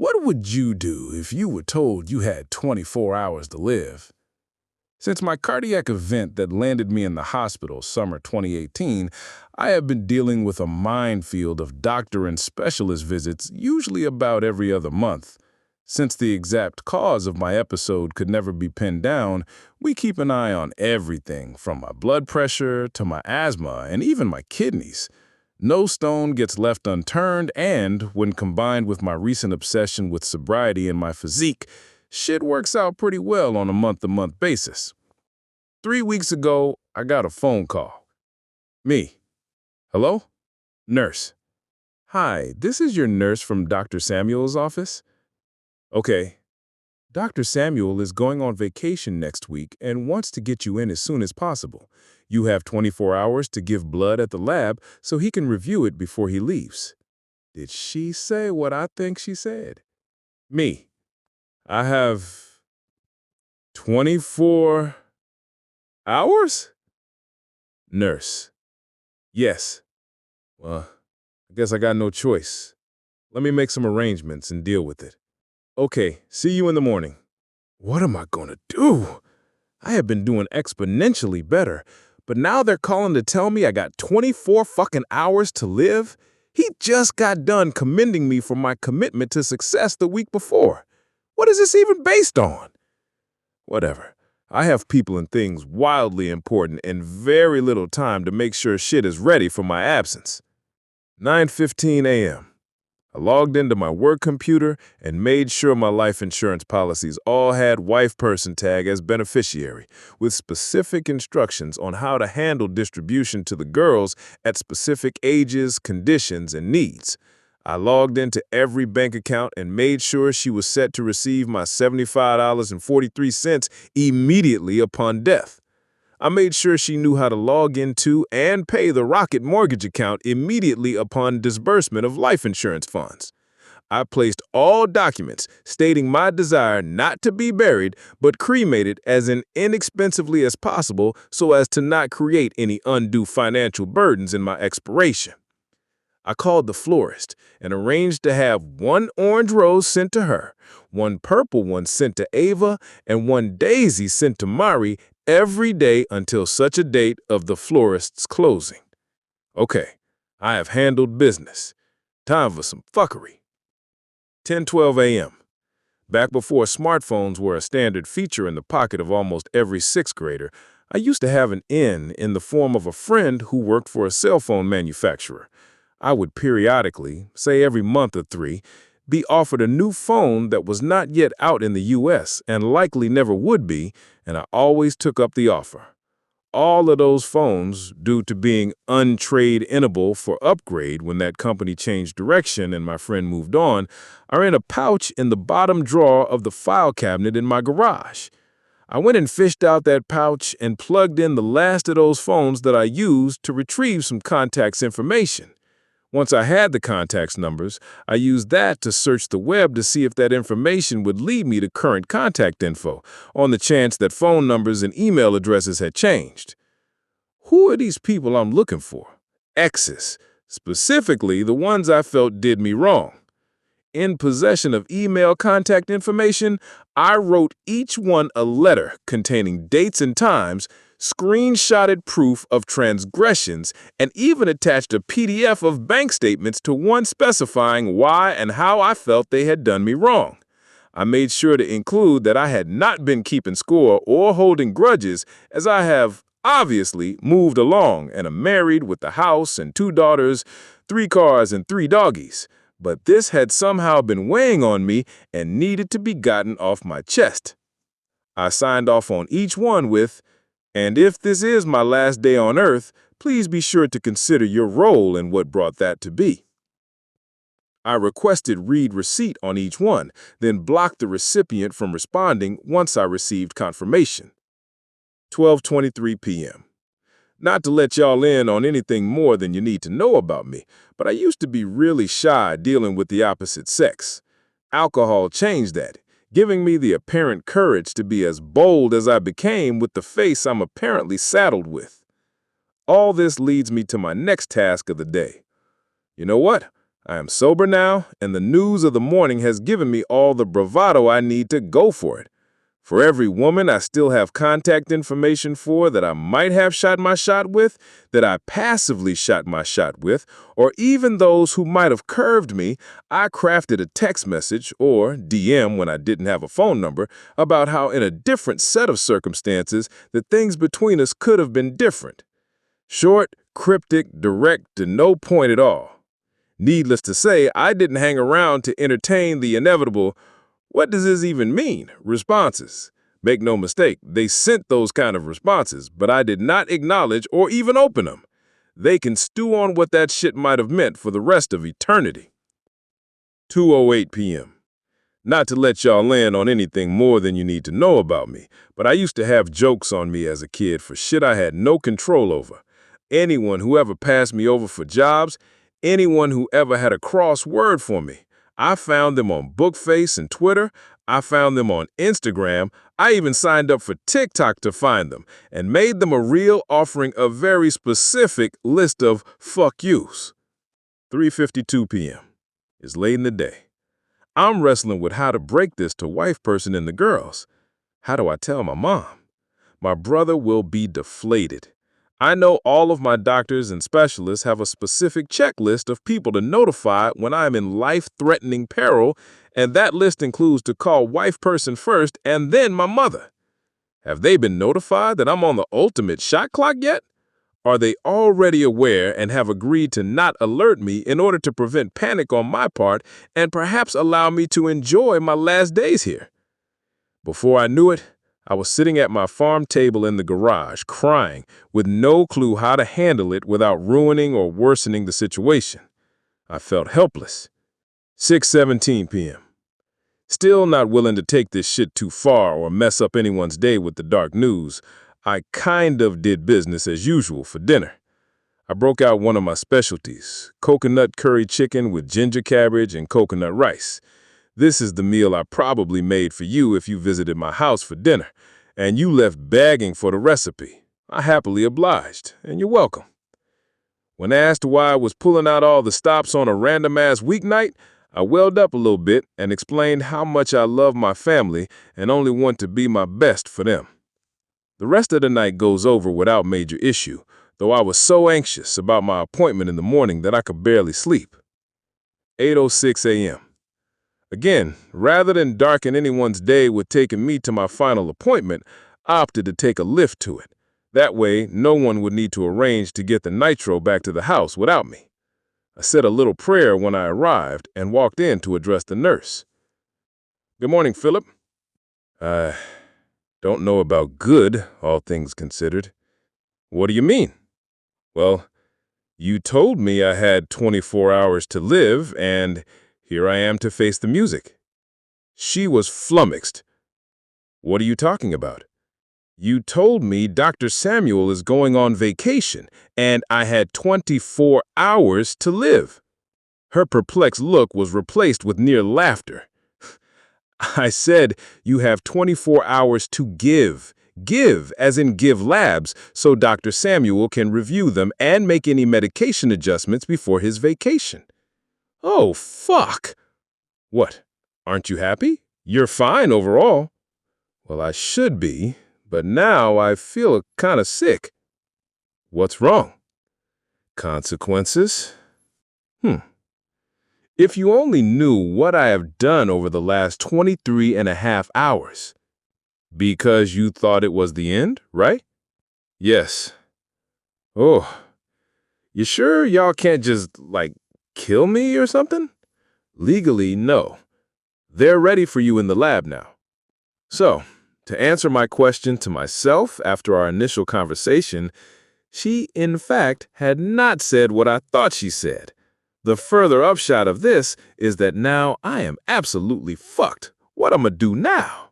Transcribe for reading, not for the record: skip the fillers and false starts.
What would you do if you were told you had 24 hours to live? Since my cardiac event that landed me in the hospital summer 2018, I have been dealing with a minefield of doctor and specialist visits, usually about every other month. Since the exact cause of my episode could never be pinned down, we keep an eye on everything from my blood pressure to my asthma and even my kidneys. No stone gets left unturned, and when combined with my recent obsession with sobriety and my physique, shit works out pretty well on a month-to-month basis. 3 weeks ago, I got a phone call. Me. Hello? Nurse. Hi, this is your nurse from Dr. Samuel's office? Okay. Dr. Samuel is going on vacation next week and wants to get you in as soon as possible. You have 24 hours to give blood at the lab so he can review it before he leaves. Did she say what I think she said? Me. I have 24 hours? Nurse. Yes. Well, I guess I got no choice. Let me make some arrangements and deal with it. Okay, see you in the morning. What am I gonna do? I have been doing exponentially better, but now they're calling to tell me I got 24 fucking hours to live? He just got done commending me for my commitment to success the week before. What is this even based on? Whatever. I have people and things wildly important and very little time to make sure shit is ready for my absence. 9:15 a.m. I logged into my work computer and made sure my life insurance policies all had wife person tag as beneficiary, with specific instructions on how to handle distribution to the girls at specific ages, conditions, and needs. I logged into every bank account and made sure she was set to receive my $75.43 immediately upon death. I made sure she knew how to log into and pay the Rocket mortgage account immediately upon disbursement of life insurance funds. I placed all documents stating my desire not to be buried but cremated as inexpensively as possible so as to not create any undue financial burdens in my expiration. I called the florist and arranged to have one orange rose sent to her, one purple one sent to Ava, and one daisy sent to Mari every day until such a date of the florist's closing. Okay, I have handled business. Time for some fuckery. 10:12 a.m. Back before smartphones were a standard feature in the pocket of almost every sixth grader, I used to have an in the form of a friend who worked for a cell phone manufacturer. I would periodically, say every month or 3, be offered a new phone that was not yet out in the U.S. and likely never would be, and I always took up the offer. All of those phones, due to being untrade-inable for upgrade when that company changed direction and my friend moved on, are in a pouch in the bottom drawer of the file cabinet in my garage. I went and fished out that pouch and plugged in the last of those phones that I used to retrieve some contacts information. Once I had the contacts numbers, I used that to search the web to see if that information would lead me to current contact info, on the chance that phone numbers and email addresses had changed. Who are these people I'm looking for? Exes, specifically the ones I felt did me wrong. In possession of email contact information, I wrote each one a letter containing dates and times, screenshotted proof of transgressions, and even attached a PDF of bank statements to one specifying why and how I felt they had done me wrong. I made sure to include that I had not been keeping score or holding grudges, as I have obviously moved along and am married with a house and 2 daughters, 3 cars, and 3 doggies. But this had somehow been weighing on me and needed to be gotten off my chest. I signed off on each one with, "And if this is my last day on earth, please be sure to consider your role in what brought that to be." I requested read receipt on each one, then blocked the recipient from responding once I received confirmation. 12:23 p.m. Not to let y'all in on anything more than you need to know about me, but I used to be really shy dealing with the opposite sex. Alcohol changed that, giving me the apparent courage to be as bold as I became with the face I'm apparently saddled with. All this leads me to my next task of the day. You know what? I am sober now, and the news of the morning has given me all the bravado I need to go for it. For every woman I still have contact information for that I might have shot my shot with, that I passively shot my shot with, or even those who might have curved me, I crafted a text message, or DM when I didn't have a phone number, about how in a different set of circumstances the things between us could have been different. Short, cryptic, direct, to no point at all. Needless to say, I didn't hang around to entertain the inevitable, "What does this even mean?" responses. Make no mistake, they sent those kind of responses, but I did not acknowledge or even open them. They can stew on what that shit might have meant for the rest of eternity. 2:08 p.m. Not to let y'all in on anything more than you need to know about me, but I used to have jokes on me as a kid for shit I had no control over. Anyone who ever passed me over for jobs, anyone who ever had a cross word for me, I found them on Bookface and Twitter. I found them on Instagram. I even signed up for TikTok to find them and made them a reel offering a very specific list of fuck yous. 3:52 p.m. It's late in the day. I'm wrestling with how to break this to wife person and the girls. How do I tell my mom? My brother will be deflated. I know all of my doctors and specialists have a specific checklist of people to notify when I'm in life-threatening peril, and that list includes to call wife person first and then my mother. Have they been notified that I'm on the ultimate shot clock yet? Are they already aware and have agreed to not alert me in order to prevent panic on my part and perhaps allow me to enjoy my last days here? Before I knew it, I was sitting at my farm table in the garage, crying, with no clue how to handle it without ruining or worsening the situation. I felt helpless. 6:17 p.m. Still not willing to take this shit too far or mess up anyone's day with the dark news, I kind of did business as usual for dinner. I broke out one of my specialties, coconut curry chicken with ginger cabbage and coconut rice. This is the meal I probably made for you if you visited my house for dinner, and you left begging for the recipe. I happily obliged, and you're welcome. When asked why I was pulling out all the stops on a random-ass weeknight, I welled up a little bit and explained how much I love my family and only want to be my best for them. The rest of the night goes over without major issue, though I was so anxious about my appointment in the morning that I could barely sleep. 8:06 a.m. Again, rather than darken anyone's day with taking me to my final appointment, I opted to take a lift to it. That way, no one would need to arrange to get the nitro back to the house without me. I said a little prayer when I arrived and walked in to address the nurse. "Good morning, Phlip." "I don't know about good, all things considered." "What do you mean?" "Well, you told me I had 24 hours to live, and here I am to face the music." She was flummoxed. "What are you talking about?" "You told me Dr. Samuel is going on vacation, and I had 24 hours to live." Her perplexed look was replaced with near laughter. "I said you have 24 hours to give. Give, as in give labs, so Dr. Samuel can review them and make any medication adjustments before his vacation." "Oh, fuck." "What, aren't you happy? You're fine overall." "Well, I should be, but now I feel kind of sick." "What's wrong?" "Consequences." If you only knew what I have done over the last 23 and a half hours. Because you thought it was the end, right?" "Yes." "Oh, you sure y'all can't just, kill me or something?" "Legally, no. They're ready for you in the lab now." So, to answer my question to myself after our initial conversation, she, in fact, had not said what I thought she said. The further upshot of this is that now I am absolutely fucked. What I'ma do now?